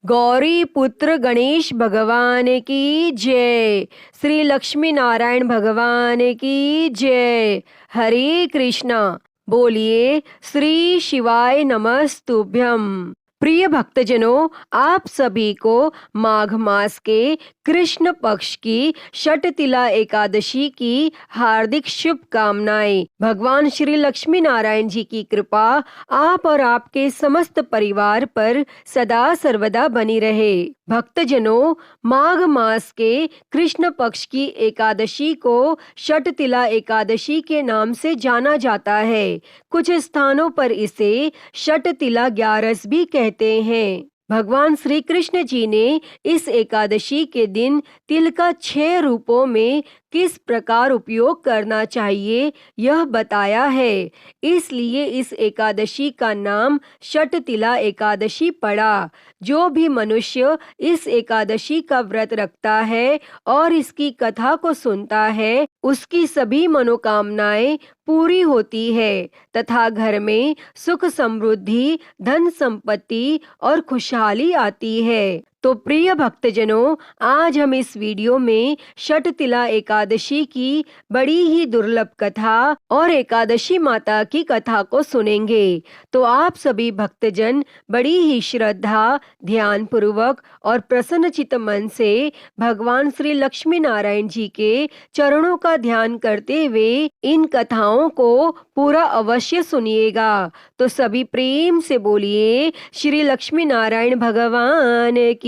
गौरी पुत्र गणेश भगवान की जय। श्री लक्ष्मी नारायण भगवान की जय। हरे कृष्णा। बोलिए श्री शिवाय नमस्तुभ्यम। प्रिय भक्तजनों, आप सभी को माघ मास के कृष्ण पक्ष की षटतिला एकादशी की हार्दिक शुभकामनाएं। भगवान श्री लक्ष्मी नारायण जी की कृपा आप और आपके समस्त परिवार पर सदा सर्वदा बनी रहे। भक्तजनों, माघ मास के कृष्ण पक्ष की एकादशी को षटतिला एकादशी के नाम से जाना जाता है। कुछ स्थानों पर इसे षटतिला ग्यारस भी कहते हैं। भगवान श्री कृष्ण जी ने इस एकादशी के दिन तिल का 6 रूपों में किस प्रकार उपयोग करना चाहिए यह बताया है। इसलिए इस एकादशी का नाम षटतिला एकादशी पड़ा। जो भी मनुष्य इस एकादशी का व्रत रखता है और इसकी कथा को सुनता है, उसकी सभी मनोकामनाएं पूरी होती है तथा घर में सुख समृद्धि, धन संपत्ति और खुशहाली आती है। तो प्रिय भक्तजनों, आज हम इस वीडियो में षटतिला एकादशी की बड़ी ही दुर्लभ कथा और एकादशी माता की कथा को सुनेंगे। तो आप सभी भक्तजन बड़ी ही श्रद्धा, ध्यान पूर्वक और प्रसन्नचित्त मन से भगवान श्री लक्ष्मी नारायण जी के चरणों का ध्यान करते हुए इन कथाओं को पूरा अवश्य सुनिएगा। तो सभी प्रेम से बोलिए श्री लक्ष्मी नारायण भगवान की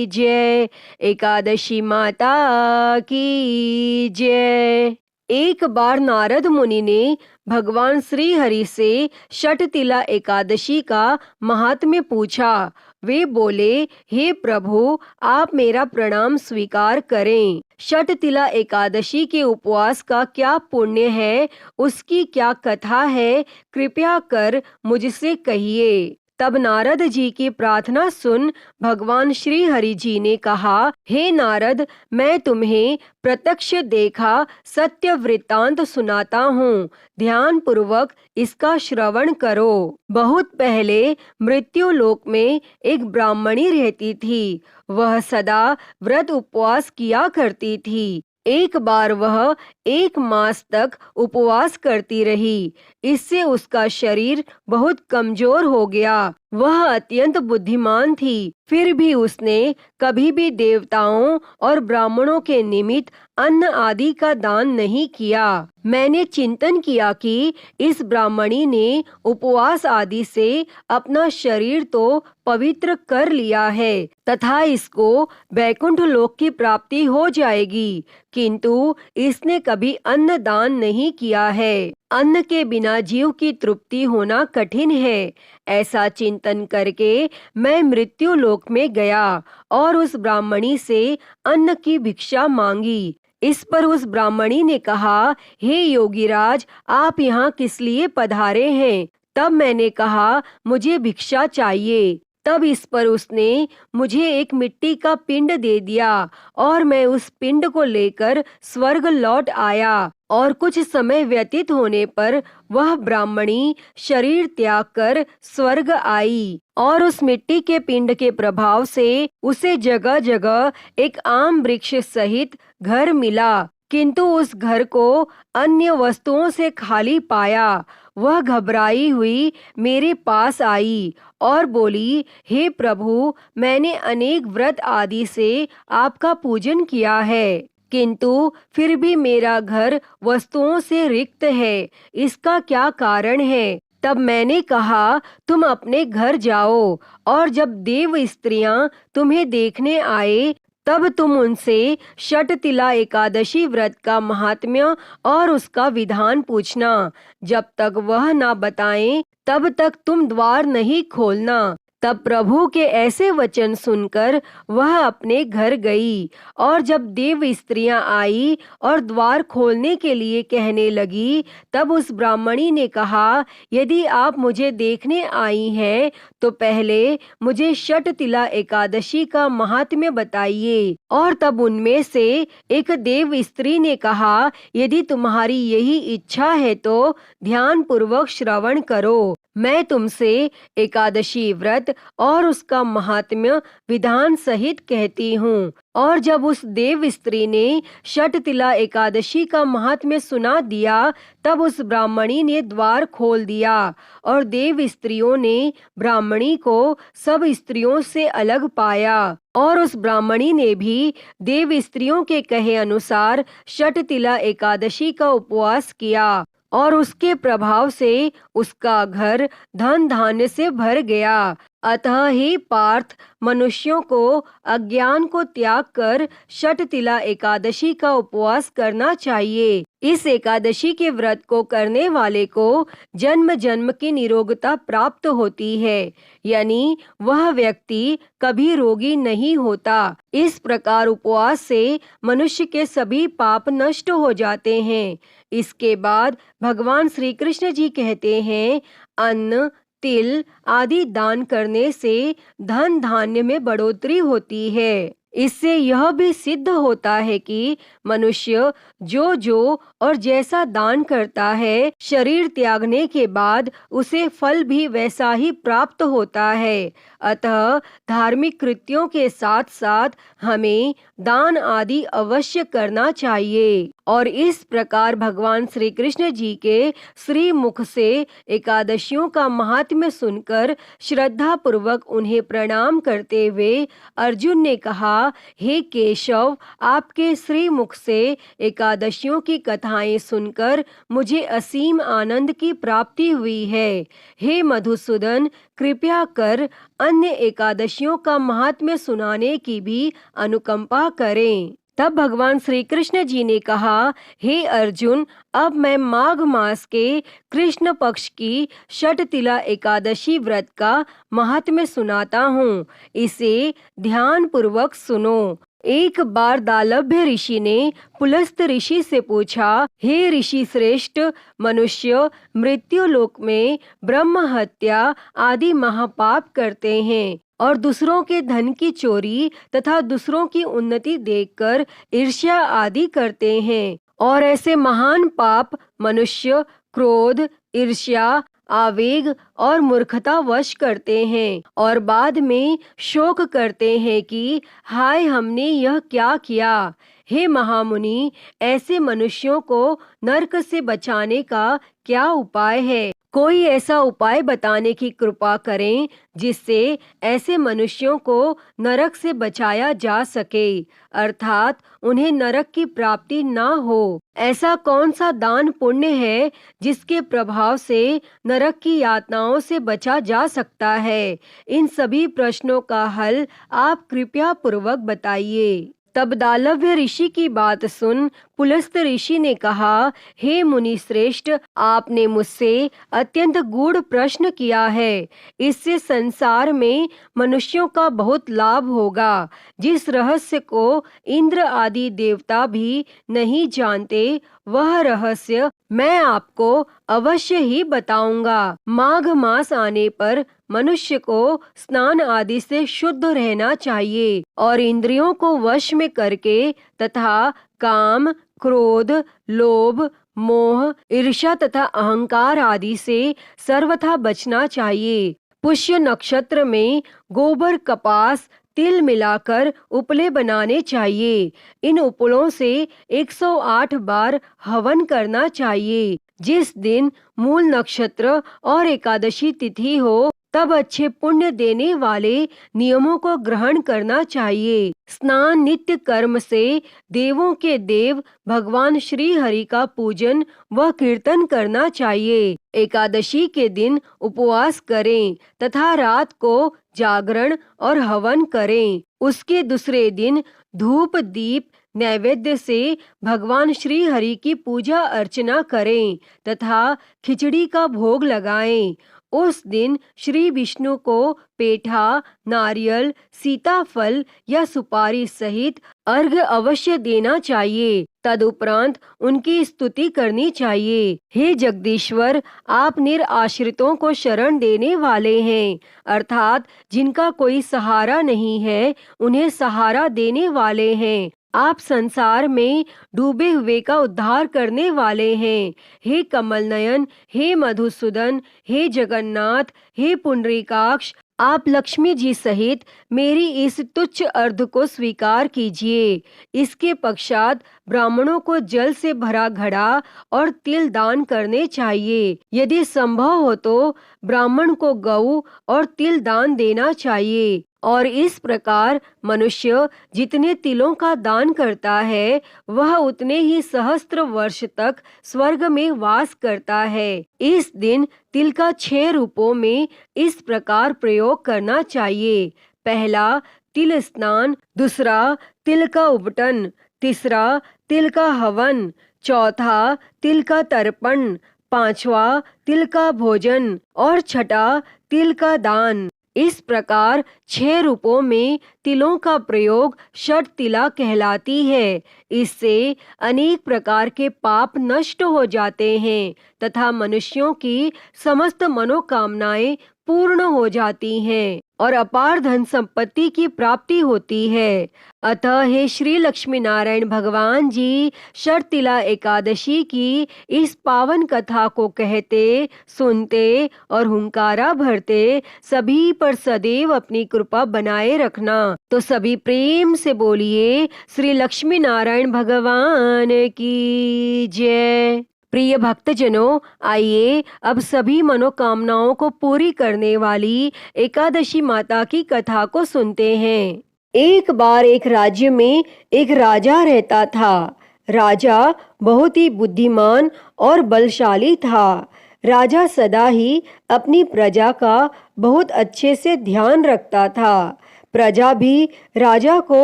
जय। एकादशी माता की जय। एक बार नारद मुनि ने भगवान श्री हरि से षटतिला एकादशी का महात्म्य पूछा। वे बोले, हे प्रभु, आप मेरा प्रणाम स्वीकार करें। षटतिला एकादशी के उपवास का क्या पुण्य है, उसकी क्या कथा है, कृपया कर मुझसे कहिए। तब नारद जी की प्रार्थना सुन भगवान श्री हरि जी ने कहा, हे नारद, मैं तुम्हें प्रत्यक्ष देखा सत्य वृत्तांत सुनाता हूँ। ध्यान पूर्वक इसका श्रवण करो। बहुत पहले मृत्यु लोक में एक ब्राह्मणी रहती थी। वह सदा व्रत उपवास किया करती थी। एक बार वह 1 मास तक उपवास करती रही। इससे उसका शरीर बहुत कमजोर हो गया। वह अत्यंत बुद्धिमान थी, फिर भी उसने कभी भी देवताओं और ब्राह्मणों के निमित्त अन्न आदि का दान नहीं किया। मैंने चिंतन किया कि इस ब्राह्मणी ने उपवास आदि से अपना शरीर तो पवित्र कर लिया है तथा इसको वैकुंठ लोक की प्राप्ति हो जाएगी, किंतु इसने कभी अन्न दान नहीं किया है। अन्न के बिना जीव की तृप्ति होना कठिन है। ऐसा चिंतन करके मैं मृत्यु लोक में गया और उस ब्राह्मणी से अन्न की भिक्षा मांगी। इस पर उस ब्राह्मणी ने कहा, हे योगीराज, आप यहाँ किस लिए पधारे हैं? तब मैंने कहा, मुझे भिक्षा चाहिए। तब इस पर उसने मुझे एक मिट्टी का पिंड दे दिया और मैं उस पिंड को लेकर स्वर्ग लौट आया। और कुछ समय व्यतीत होने पर वह ब्राह्मणी शरीर त्याग कर स्वर्ग आई और उस मिट्टी के पिंड के प्रभाव से उसे जगह जगह एक आम वृक्ष सहित घर मिला, किंतु उस घर को अन्य वस्तुओं से खाली पाया। वह घबराई हुई मेरे पास आई और बोली, हे प्रभु, मैंने अनेक व्रत आदि से आपका पूजन किया है, किंतु फिर भी मेरा घर वस्तुओं से रिक्त है। इसका क्या कारण है? तब मैंने कहा, तुम अपने घर जाओ और जब देव स्त्रियां तुम्हें देखने आए तब तुम उनसे षटतिला एकादशी व्रत का महात्म्य और उसका विधान पूछना। जब तक वह ना बताएं तब तक तुम द्वार नहीं खोलना। तब प्रभु के ऐसे वचन सुनकर वह अपने घर गई और जब देव स्त्रियां आई और द्वार खोलने के लिए कहने लगी, तब उस ब्राह्मणी ने कहा, यदि आप मुझे देखने आई हैं तो पहले मुझे षटतिला एकादशी का महात्म्य बताइए। और तब उनमें से एक देव स्त्री ने कहा, यदि तुम्हारी यही इच्छा है तो ध्यान पूर्वक श्रवण करो। मैं तुमसे एकादशी व्रत और उसका महात्म्य विधान सहित कहती हूँ। और जब उस देव स्त्री ने षटतिला एकादशी का महात्म्य सुना दिया, तब उस ब्राह्मणी ने द्वार खोल दिया और देव स्त्रियों ने ब्राह्मणी को सब स्त्रियों से अलग पाया। और उस ब्राह्मणी ने भी देव स्त्रियों के कहे अनुसार षटतिला एकादशी का उपवास किया और उसके प्रभाव से उसका घर धन धान्य से भर गया। अतः हे पार्थ, मनुष्यों को अज्ञान को त्याग कर षटतिला एकादशी का उपवास करना चाहिए। इस एकादशी के व्रत को करने वाले को जन्म जन्म की निरोगता प्राप्त होती है, यानी वह व्यक्ति कभी रोगी नहीं होता। इस प्रकार उपवास से मनुष्य के सभी पाप नष्ट हो जाते हैं। इसके बाद भगवान श्री कृष्ण जी कहते हैं, अन्न, तिल आदि दान करने से धन धान्य में बढ़ोतरी होती है। इससे यह भी सिद्ध होता है कि मनुष्य जो और जैसा दान करता है, शरीर त्यागने के बाद उसे फल भी वैसा ही प्राप्त होता है। अतः धार्मिक कृत्यों के साथ साथ हमें दान आदि अवश्य करना चाहिए। और इस प्रकार भगवान श्री कृष्ण जी के श्री मुख से एकादशियों का महात्म्य सुनकर श्रद्धा पूर्वक उन्हें प्रणाम करते हुए अर्जुन ने कहा, हे केशव, आपके श्री मुख से एकादशियों की कथाएं सुनकर मुझे असीम आनंद की प्राप्ति हुई है। हे मधुसूदन, कृपया कर अन्य एकादशियों का महात्म्य सुनाने की भी अनुकंपा करें। तब भगवान श्री कृष्ण जी ने कहा, हे अर्जुन, अब मैं माघ मास के कृष्ण पक्ष की षटतिला एकादशी व्रत का महात्म्य सुनाता हूँ। इसे ध्यान पूर्वक सुनो। एक बार दालभ्य ऋषि ने पुलस्त ऋषि से पूछा, हे ऋषि श्रेष्ठ, मनुष्य मृत्यु लोक में ब्रह्म हत्या आदि महापाप करते हैं और दूसरों के धन की चोरी तथा दूसरों की उन्नति देखकर ईर्ष्या आदि करते हैं। और ऐसे महान पाप मनुष्य क्रोध, ईर्ष्या, आवेग और मूर्खता वश करते हैं और बाद में शोक करते हैं कि हाय, हमने यह क्या किया। हे महामुनि, ऐसे मनुष्यों को नरक से बचाने का क्या उपाय है? कोई ऐसा उपाय बताने की कृपा करें जिससे ऐसे मनुष्यों को नरक से बचाया जा सके, अर्थात उन्हें नरक की प्राप्ति न हो। ऐसा कौन सा दान पुण्य है जिसके प्रभाव से नरक की यातनाओं से बचा जा सकता है? इन सभी प्रश्नों का हल आप कृपया पूर्वक बताइए। तब दालभ्य ऋषि की बात सुन पुलस्त ऋषि ने कहा, हे मुनि श्रेष्ठ, आपने मुझसे अत्यंत गूढ़ प्रश्न किया है। इससे संसार में मनुष्यों का बहुत लाभ होगा। जिस रहस्य को इंद्र आदि देवता भी नहीं जानते, वह रहस्य मैं आपको अवश्य ही बताऊंगा। माघ मास आने पर मनुष्य को स्नान आदि से शुद्ध रहना चाहिए और इंद्रियों को वश में करके तथा काम, क्रोध, लोभ, मोह, ईर्ष्या तथा अहंकार आदि से सर्वथा बचना चाहिए। पुष्य नक्षत्र में गोबर, कपास, तिल मिलाकर उपले बनाने चाहिए। इन उपलों से 108 बार हवन करना चाहिए। जिस दिन मूल नक्षत्र और एकादशी तिथि हो, तब अच्छे पुण्य देने वाले नियमों को ग्रहण करना चाहिए। स्नान नित्य कर्म से देवों के देव भगवान श्री हरि का पूजन व कीर्तन करना चाहिए। एकादशी के दिन उपवास करें तथा रात को जागरण और हवन करें। उसके दूसरे दिन धूप दीप नैवेद्य से भगवान श्री हरि की पूजा अर्चना करें तथा खिचड़ी का भोग लगाएं। उस दिन श्री विष्णु को पेठा, नारियल, सीताफल या सुपारी सहित अर्घ्य अवश्य देना चाहिए। तदुपरांत उनकी स्तुति करनी चाहिए। हे जगदीश्वर, आप निराश्रितों को शरण देने वाले हैं, अर्थात जिनका कोई सहारा नहीं है, उन्हें सहारा देने वाले हैं। आप संसार में डूबे हुए का उद्धार करने वाले हैं। हे कमल नयन, हे मधुसूदन, हे जगन्नाथ, हे पुंडरीकाक्ष, आप लक्ष्मी जी सहित मेरी इस तुच्छ अर्घ को स्वीकार कीजिए। इसके पश्चात ब्राह्मणों को जल से भरा घड़ा और तिल दान करने चाहिए। यदि संभव हो तो ब्राह्मण को गऊ और तिल दान देना चाहिए। और इस प्रकार मनुष्य जितने तिलों का दान करता है वह उतने ही सहस्त्र वर्ष तक स्वर्ग में वास करता है। इस दिन तिल का 6 रूपों में इस प्रकार प्रयोग करना चाहिए। पहला, तिल स्नान। दूसरा, तिल का उपटन। तीसरा, तिल का हवन। चौथा, तिल का तर्पण। पांचवा, तिल का भोजन। और छठा, तिल का दान। इस प्रकार 6 रूपों में तिलों का प्रयोग षट तिला कहलाती है। इससे अनेक प्रकार के पाप नष्ट हो जाते हैं तथा मनुष्यों की समस्त मनोकामनाएं पूर्ण हो जाती हैं और अपार धन संपत्ति की प्राप्ति होती है। अतः हे श्री लक्ष्मी नारायण भगवान जी षट तिला एकादशी की इस पावन कथा को कहते, सुनते और हुंकारा भरते सभी पर सदैव अपनी कृपा बनाए रखना। तो सभी प्रेम से बोलिए श्री लक्ष्मी नारायण भगवान की जय। प्रिय भक्तजनों, आइए अब सभी मनोकामनाओं को पूरी करने वाली एकादशी माता की कथा को सुनते हैं। एक बार एक राज्य में एक राजा रहता था। राजा बहुत ही बुद्धिमान और बलशाली था। राजा सदा ही अपनी प्रजा का बहुत अच्छे से ध्यान रखता था। प्रजा भी राजा को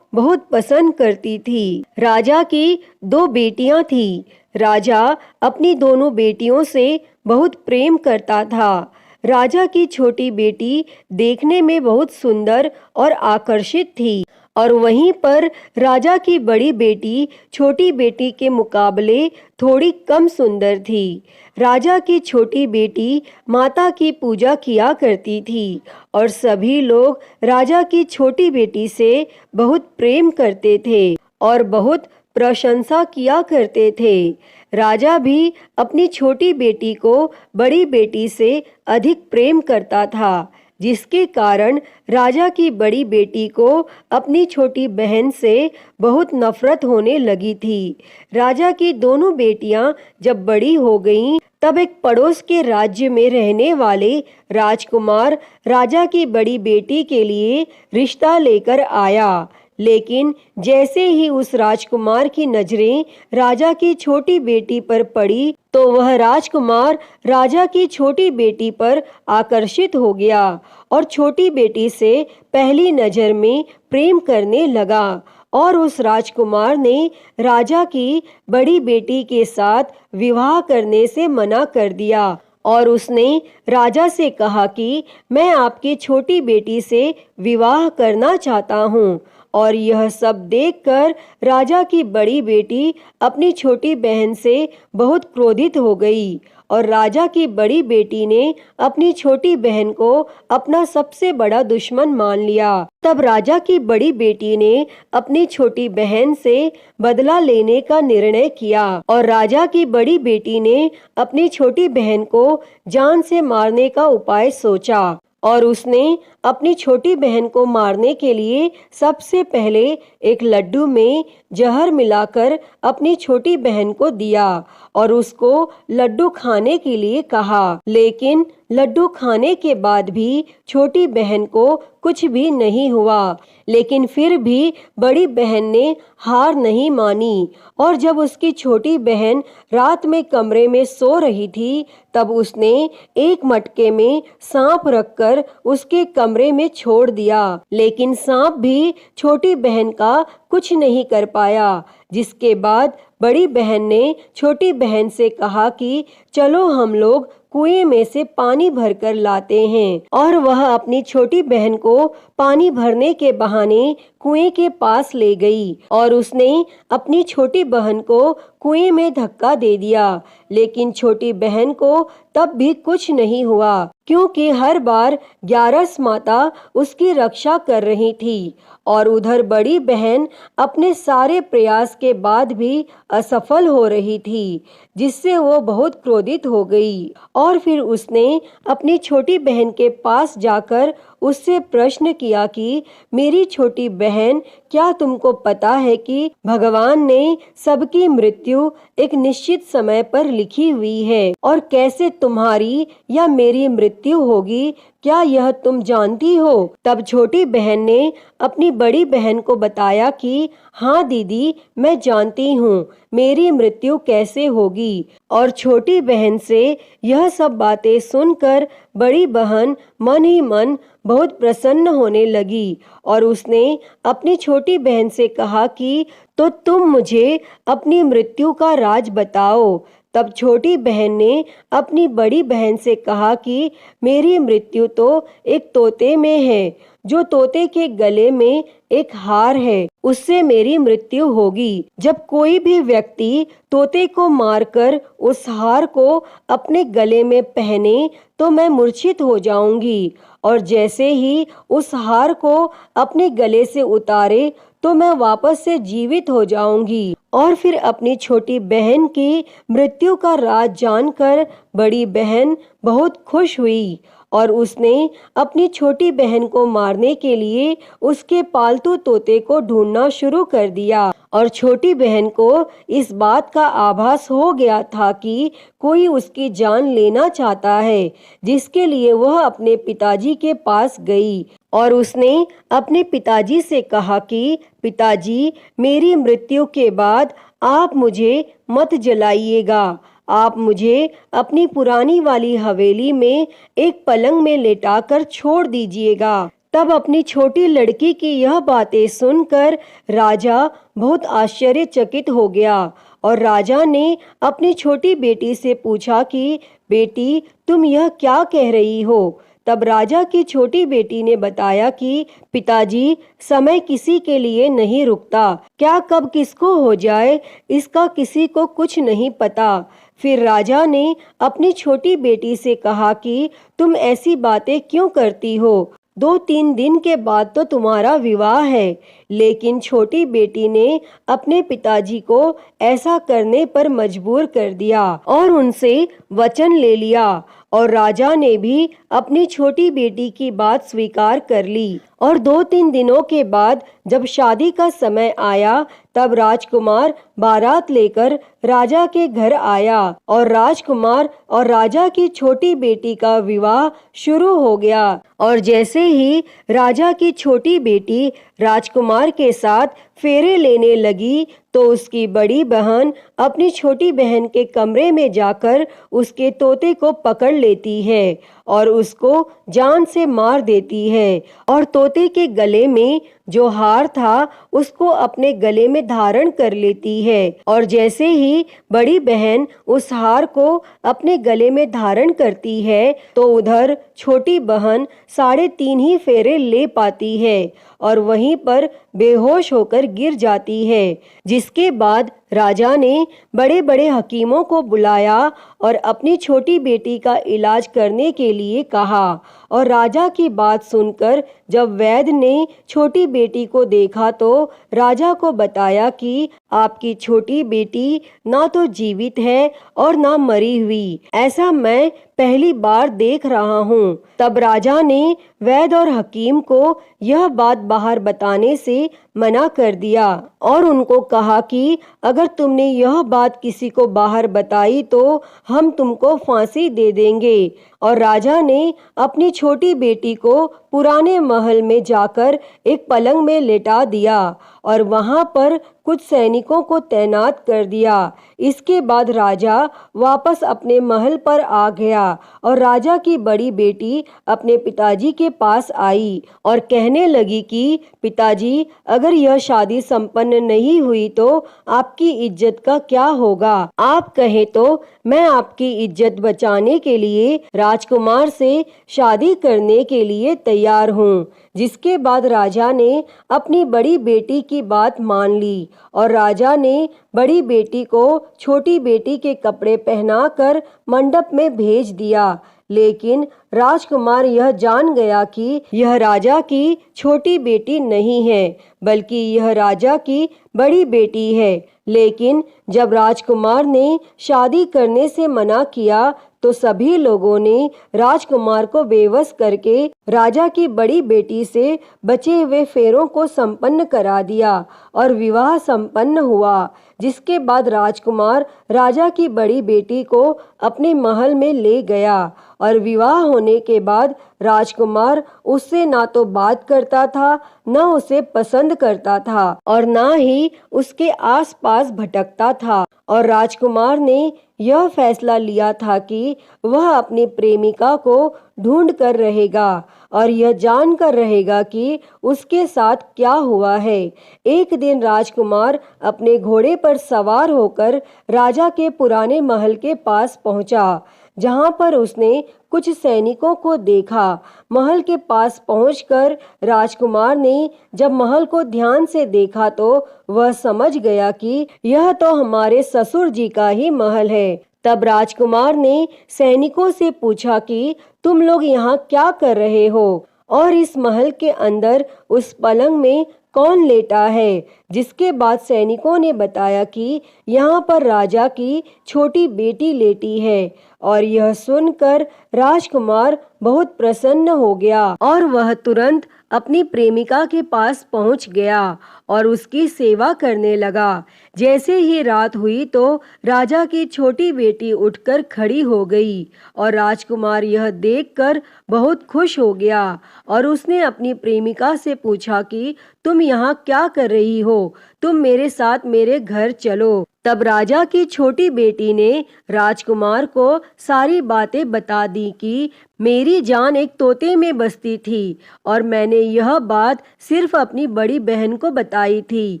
बहुत पसंद करती थी। राजा की 2 बेटियां थीं। राजा अपनी दोनों बेटियों से बहुत प्रेम करता था। राजा की छोटी बेटी देखने में बहुत सुंदर और आकर्षित थी और वहीं पर राजा की बड़ी बेटी छोटी बेटी के मुकाबले थोड़ी कम सुंदर थी। राजा की छोटी बेटी माता की पूजा किया करती थी और सभी लोग राजा की छोटी बेटी से बहुत प्रेम करते थे और बहुत प्रशंसा किया करते थे। राजा भी अपनी छोटी बेटी को बड़ी बेटी से अधिक प्रेम करता था, जिसके कारण राजा की बड़ी बेटी को अपनी छोटी बहन से बहुत नफरत होने लगी थी। राजा की दोनों बेटियां जब बड़ी हो गईं, तब एक पड़ोस के राज्य में रहने वाले राजकुमार राजा की बड़ी बेटी के लिए रिश्ता लेकर आया। लेकिन जैसे ही उस राजकुमार की नजरें राजा की छोटी बेटी पर पड़ी तो वह राजकुमार राजा की छोटी बेटी पर आकर्षित हो गया और छोटी बेटी से पहली नजर में प्रेम करने लगा। और उस राजकुमार ने राजा की बड़ी बेटी के साथ विवाह करने से मना कर दिया और उसने राजा से कहा कि मैं आपकी छोटी बेटी से विवाह करना चाहता हूँ। और यह सब देखकर राजा की बड़ी बेटी अपनी छोटी बहन से बहुत क्रोधित हो गई और राजा की बड़ी बेटी ने अपनी छोटी बहन को अपना सबसे बड़ा दुश्मन मान लिया। तब राजा की बड़ी बेटी ने अपनी छोटी बहन से बदला लेने का निर्णय किया और राजा की बड़ी बेटी ने अपनी छोटी बहन को जान से मारने का उपाय सोचा और उसने अपनी छोटी बहन को मारने के लिए सबसे पहले एक लड्डू में जहर मिलाकर अपनी छोटी बहन को दिया और उसको लड्डू खाने के लिए कहा। लेकिन लड्डू खाने के बाद भी छोटी बहन को कुछ भी नहीं हुआ। लेकिन फिर भी बड़ी बहन ने हार नहीं मानी और जब उसकी छोटी बहन रात में कमरे में सो रही थी तब उसने एक मटके में सांप रखकर उसके कमरे में छोड़ दिया। लेकिन सांप भी छोटी बहन का कुछ नहीं कर पाया, जिसके बाद बड़ी बहन ने छोटी बहन से कहा कि चलो हम लोग कुएं में से पानी भरकर लाते हैं। और वह अपनी छोटी बहन को पानी भरने के बहाने कुएं के पास ले गई और उसने अपनी छोटी बहन को कुएं में धक्का दे दिया, लेकिन छोटी बहन को तब भी कुछ नहीं हुआ, क्योंकि हर बार ग्यारस माता उसकी रक्षा कर रही थी। और उधर बड़ी बहन अपने सारे प्रयास के बाद भी असफल हो रही थी, जिससे वो बहुत क्रोधित हो गई। और फिर उसने अपनी छोटी बहन के पास जाकर उससे प्रश्न किया कि मेरी छोटी बहन, क्या तुमको पता है कि भगवान ने सबकी मृत्यु एक निश्चित समय पर लिखी हुई है, और कैसे तुम्हारी या मेरी मृत्यु होगी, क्या यह तुम जानती हो? तब छोटी बहन ने अपनी बड़ी बहन को बताया कि हाँ दीदी, मैं जानती हूँ मेरी मृत्यु कैसे होगी। और छोटी बहन से यह सब बातें सुनकर बड़ी बहन मन ही मन बहुत प्रसन्न होने लगी, और उसने अपनी छोटी बहन से कहा कि तो तुम मुझे अपनी मृत्यु का राज बताओ। तब छोटी बहन ने अपनी बड़ी बहन से कहा कि मेरी मृत्यु तो एक तोते में है, जो तोते के गले में एक हार है, उससे मेरी मृत्यु होगी। जब कोई भी व्यक्ति तोते को मारकर उस हार को अपने गले में पहने तो मैं मूर्छित हो जाऊंगी, और जैसे ही उस हार को अपने गले से उतारे तो मैं वापस से जीवित हो जाऊंगी। और फिर अपनी छोटी बहन की मृत्यु का राज जानकर बड़ी बहन बहुत खुश हुई, और उसने अपनी छोटी बहन को मारने के लिए उसके पालतू तोते को ढूंढना शुरू कर दिया। और छोटी बहन को इस बात का आभास हो गया था कि कोई उसकी जान लेना चाहता है, जिसके लिए वह अपने पिताजी के पास गई, और उसने अपने पिताजी से कहा कि पिताजी, मेरी मृत्यु के बाद आप मुझे मत जलाइएगा, आप मुझे अपनी पुरानी वाली हवेली में एक पलंग में लेटाकर छोड़ दीजिएगा। तब अपनी छोटी लड़की की यह बातें सुनकर राजा बहुत आश्चर्यचकित हो गया, और राजा ने अपनी छोटी बेटी से पूछा कि बेटी, तुम यह क्या कह रही हो? तब राजा की छोटी बेटी ने बताया कि पिताजी, समय किसी के लिए नहीं रुकता, क्या कब किसको हो जाए इसका किसी को कुछ नहीं पता। फिर राजा ने अपनी छोटी बेटी से कहा कि तुम ऐसी बातें क्यों करती हो? 2-3 दिन के बाद तो तुम्हारा विवाह है। लेकिन छोटी बेटी ने अपने पिताजी को ऐसा करने पर मजबूर कर दिया और उनसे वचन ले लिया, और राजा ने भी अपनी छोटी बेटी की बात स्वीकार कर ली। और 2-3 दिनों के बाद जब शादी का समय आया, तब राजकुमार बारात लेकर राजा के घर आया, और राजकुमार और राजा की छोटी बेटी का विवाह शुरू हो गया। और जैसे ही राजा की छोटी बेटी राजकुमार के साथ फेरे लेने लगी, तो उसकी बड़ी बहन अपनी छोटी बहन के कमरे में जाकर उसके तोते को पकड़ लेती है और उसको जान से मार देती है, और तोते के गले में जो हार था उसको अपने गले में धारण कर लेती है। और जैसे ही बड़ी बहन उस हार को अपने गले में धारण करती है, तो उधर छोटी बहन 3.5 ही फेरे ले पाती है और वहीं पर बेहोश होकर गिर जाती है। जिसके बाद राजा ने बड़े बड़े हकीमों को बुलाया और अपनी छोटी बेटी का इलाज करने के लिए कहा। और राजा की बात सुनकर जब वैद्य ने छोटी बेटी को देखा, तो राजा को बताया कि आपकी छोटी बेटी ना तो जीवित है और ना मरी हुई, ऐसा मैं पहली बार देख रहा हूँ। तब राजा ने वैद्य और हकीम को यह बात बाहर बताने से मना कर दिया और उनको कहा कि अगर तुमने यह बात किसी को बाहर बताई तो हम तुमको फांसी दे देंगे। और राजा ने अपनी छोटी बेटी को पुराने महल में जाकर एक पलंग में लेटा दिया और वहां पर कुछ सैनिकों को तैनात कर दिया। इसके बाद राजा वापस अपने महल पर आ गया और राजा की बड़ी बेटी अपने पिताजी के पास आई और कहने लगी कि पिताजी, अगर यह शादी संपन्न नहीं हुई तो आपकी इज्जत का क्या होगा? आप कहें तो मैं आपकी इज्जत बचाने के लिए राजकुमार से शादी करने के लिए तैयार हूँ। जिसके बाद राजा ने अपनी बड़ी बेटी की बात मान ली और राजा ने बड़ी बेटी को छोटी बेटी के कपड़े पहनाकर मंडप में भेज दिया। लेकिन राजकुमार यह जान गया कि यह राजा की छोटी बेटी नहीं है, बल्कि यह राजा की बड़ी बेटी है। लेकिन जब राजकुमार ने शादी करने से मना किया तो सभी लोगों ने राजकुमार को बेबस करके राजा की बड़ी बेटी से बचे हुए फेरों को संपन्न करा दिया और विवाह संपन्न हुआ। जिसके बाद राजकुमार राजा की बड़ी बेटी को अपने महल में ले गया और विवाह होने के बाद राजकुमार उससे ना तो बात करता था, न उसे पसंद करता था और ना ही उसके आसपास भटकता था। और राजकुमार ने यह फैसला लिया था कि वह अपनी प्रेमिका को ढूंढ कर रहेगा और यह जान कर रहेगा कि उसके साथ क्या हुआ है। एक दिन राजकुमार अपने घोड़े पर सवार होकर राजा के पुराने महल के पास पहुंचा, जहां पर उसने कुछ सैनिकों को देखा। महल के पास पहुंचकर राजकुमार ने जब महल को ध्यान से देखा तो वह समझ गया कि यह तो हमारे ससुर जी का ही महल है। तब राजकुमार ने सैनिकों से पूछा कि तुम लोग यहाँ क्या कर रहे हो और इस महल के अंदर उस पलंग में कौन लेटा है। जिसके बाद सैनिकों ने बताया कि यहाँ पर राजा की छोटी बेटी लेटी है। और यह सुनकर राजकुमार बहुत प्रसन्न हो गया और वह तुरंत अपनी प्रेमिका के पास पहुंच गया और उसकी सेवा करने लगा। जैसे ही रात हुई तो राजा की छोटी बेटी उठकर खड़ी हो गई और राजकुमार यह देखकर बहुत खुश हो गया और उसने अपनी प्रेमिका से पूछा कि तुम यहाँ क्या कर रही हो, तुम मेरे साथ मेरे घर चलो। तब राजा की छोटी बेटी ने राजकुमार को सारी बातें बता दी कि मेरी जान एक तोते में बसती थी और मैंने यह बात सिर्फ अपनी बड़ी बहन को बताई थी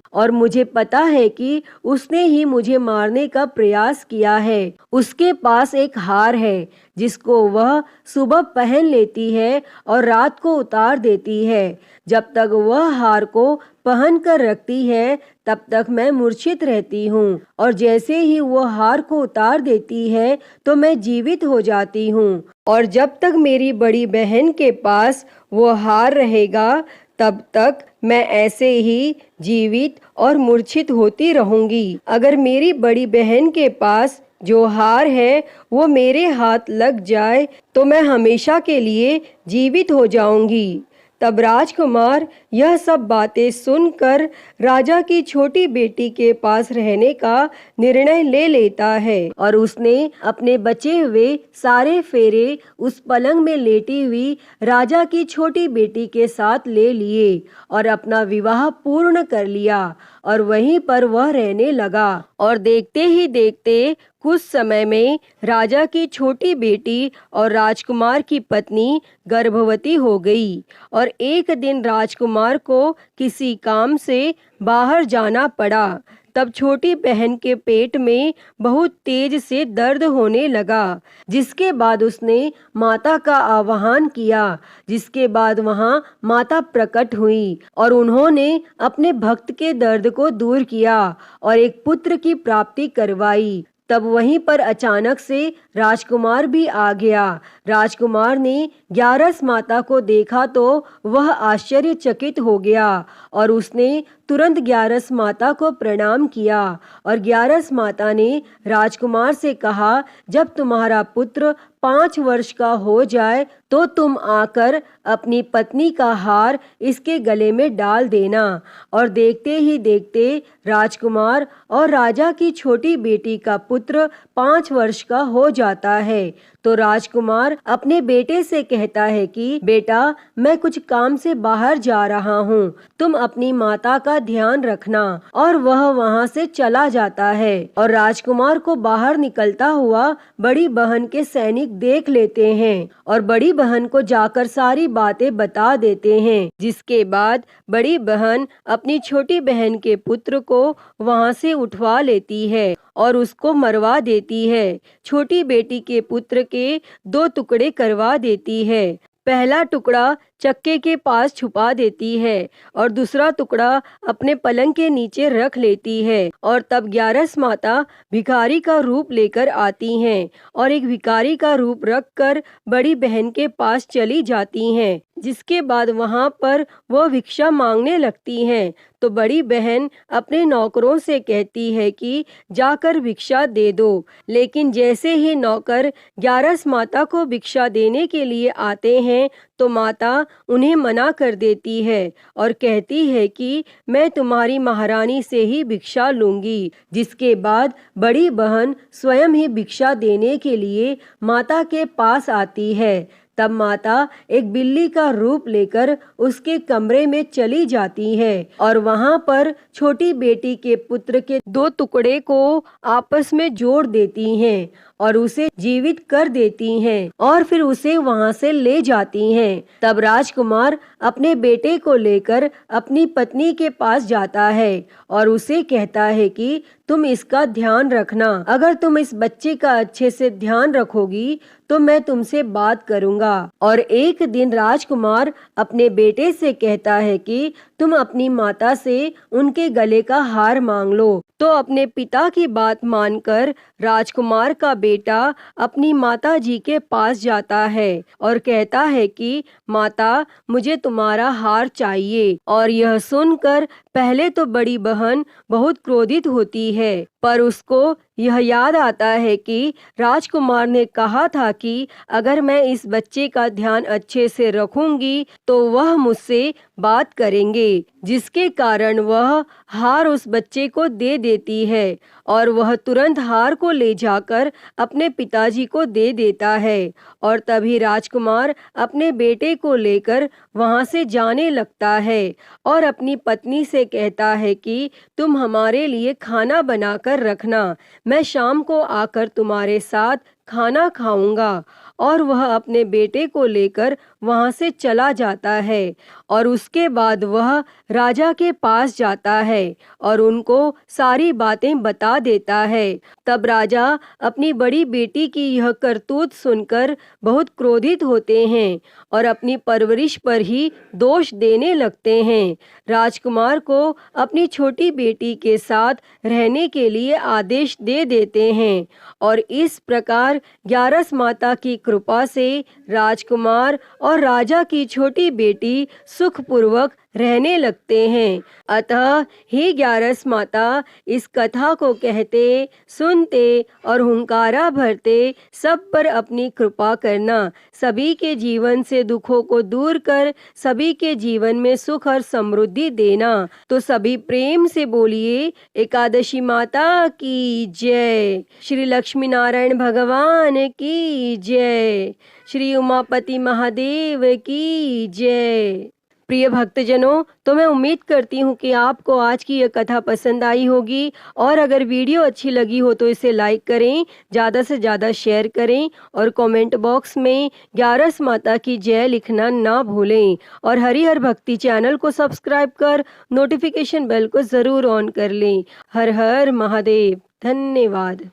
और मुझे पता है कि उसने ही मुझे मारने का प्रयास किया है। उसके पास एक हार है जिसको वह सुबह पहन लेती है और रात को उतार देती है। जब तक वह हार को पहन कर रखती है तब तक मैं मूर्छित रहती हूँ और जैसे ही वो हार को उतार देती है तो मैं जीवित हो जाती हूँ। और जब तक मेरी बड़ी बहन के पास वो हार रहेगा तब तक मैं ऐसे ही जीवित और मूर्छित होती रहूंगी। अगर मेरी बड़ी बहन के पास जो हार है वो मेरे हाथ लग जाए तो मैं हमेशा के लिए जीवित हो जाऊंगी। तब राजकुमार यह सब बातें सुनकर राजा की छोटी बेटी के पास रहने का निर्णय ले लेता है और उसने अपने बचे हुए सारे फेरे उस पलंग में लेटी हुई राजा की छोटी बेटी के साथ ले लिए और अपना विवाह पूर्ण कर लिया और वहीं पर वह रहने लगा। और देखते ही देखते कुछ समय में राजा की छोटी बेटी और राजकुमार की पत्नी गर्भवती हो गई और एक दिन राजकुमार को किसी काम से बाहर जाना पड़ा। तब छोटी बहन के पेट में बहुत तेज से दर्द होने लगा, जिसके बाद उसने माता का आह्वान किया। जिसके बाद वहां माता प्रकट हुई और उन्होंने अपने भक्त के दर्द को दूर किया और एक पुत्र की प्राप्ति करवाई। तब वहीं पर अचानक से राजकुमार भी आ गया। राजकुमार ने ग्यारस माता को देखा तो वह आश्चर्यचकित हो गया और उसने तुरंत ग्यारस माता को प्रणाम किया और ग्यारस माता ने राजकुमार से कहा, जब तुम्हारा पुत्र 5 वर्ष का हो जाए तो तुम आकर अपनी पत्नी का हार इसके गले में डाल देना। और देखते ही देखते राजकुमार और राजा की छोटी बेटी का पुत्र 5 वर्ष का हो जाता है। तो राजकुमार अपने बेटे से कहता है कि बेटा, मैं कुछ काम से बाहर जा रहा हूँ, तुम अपनी माता का ध्यान रखना। और वह वहाँ से चला जाता है और राजकुमार को बाहर निकलता हुआ बड़ी बहन के सैनिक देख लेते हैं और बड़ी बहन को जाकर सारी बातें बता देते हैं। जिसके बाद बड़ी बहन अपनी छोटी बहन के पुत्र को वहाँ से उठवा लेती है और उसको मरवा देती है। छोटी बेटी के पुत्र के 2 टुकड़े करवा देती है। पहला टुकड़ा चक्के के पास छुपा देती है और दूसरा टुकड़ा अपने पलंग के नीचे रख लेती है। और तब ग्यारस माता भिखारी का रूप लेकर आती हैं और एक भिखारी का रूप रखकर बड़ी बहन के पास चली जाती हैं, जिसके बाद वहां पर वह भिक्षा मांगने लगती हैं। तो बड़ी बहन अपने नौकरों से कहती है कि जाकर भिक्षा दे दो, लेकिन जैसे ही नौकर ग्यारस माता को भिक्षा देने के लिए आते हैं तो माता उन्हें मना कर देती है और कहती है कि मैं तुम्हारी महारानी से ही भिक्षा लूंगी। जिसके बाद बड़ी बहन स्वयं ही भिक्षा देने के लिए माता के पास आती है। तब माता एक बिल्ली का रूप लेकर उसके कमरे में चली जाती है और वहां पर छोटी बेटी के पुत्र के 2 टुकड़े को आपस में जोड़ देती हैं और उसे जीवित कर देती हैं और फिर उसे वहां से ले जाती हैं। तब राजकुमार अपने बेटे को लेकर अपनी पत्नी के पास जाता है और उसे कहता है कि तुम इसका ध्यान रखना, अगर तुम इस बच्चे का अच्छे से ध्यान रखोगी तो मैं तुमसे बात करूंगा। और एक दिन राजकुमार अपने बेटे से कहता है कि तुम अपनी माता से उनके गले का हार मांग लो। तो अपने पिता की बात मानकर राजकुमार का बेटा अपनी माता जी के पास जाता है और कहता है कि माता, मुझे तुम्हारा हार चाहिए। और यह सुनकर पहले तो बड़ी बहन बहुत क्रोधित होती है, पर उसको यह याद आता है कि राजकुमार ने कहा था कि अगर मैं इस बच्चे का ध्यान अच्छे से रखूंगी तो वह मुझसे बात करेंगे, जिसके कारण वह हार उस बच्चे को दे देती है और वह तुरंत हार को ले जाकर अपने पिताजी को दे देता है। और तभी राजकुमार अपने बेटे को लेकर वहां से जाने लगता है और अपनी पत्नी से कहता है कि तुम हमारे लिए खाना बनाकर रखना, मैं शाम को आकर तुम्हारे साथ खाना खाऊंगा। और वह अपने बेटे को लेकर वहां से चला जाता है और उसके बाद वह राजा के पास जाता है और उनको सारी बातें बता देता है। तब राजा अपनी बड़ी बेटी की यह करतूत सुनकर बहुत क्रोधित होते हैं और अपनी परवरिश पर ही दोष देने लगते हैं। राजकुमार को अपनी छोटी बेटी के साथ रहने के लिए आदेश दे देते हैं और इस प्रकार ग्यारस माता की कृपा से राजकुमार और राजा की छोटी बेटी सुखपूर्वक रहने लगते हैं। अतः हे ग्यारस माता, इस कथा को कहते, सुनते और हुंकारा भरते सब पर अपनी कृपा करना, सभी के जीवन से दुखों को दूर कर सभी के जीवन में सुख और समृद्धि देना। तो सभी प्रेम से बोलिए एकादशी माता की जय, श्री लक्ष्मी नारायण भगवान की जय, श्री उमापति महादेव की जय। प्रिय भक्तजनों, तो मैं उम्मीद करती हूँ कि आपको आज की यह कथा पसंद आई होगी और अगर वीडियो अच्छी लगी हो तो इसे लाइक करें, ज़्यादा से ज़्यादा शेयर करें और कमेंट बॉक्स में ग्यारस माता की जय लिखना ना भूलें और हरिहर भक्ति चैनल को सब्सक्राइब कर नोटिफिकेशन बेल को ज़रूर ऑन कर लें। हर हर महादेव। धन्यवाद।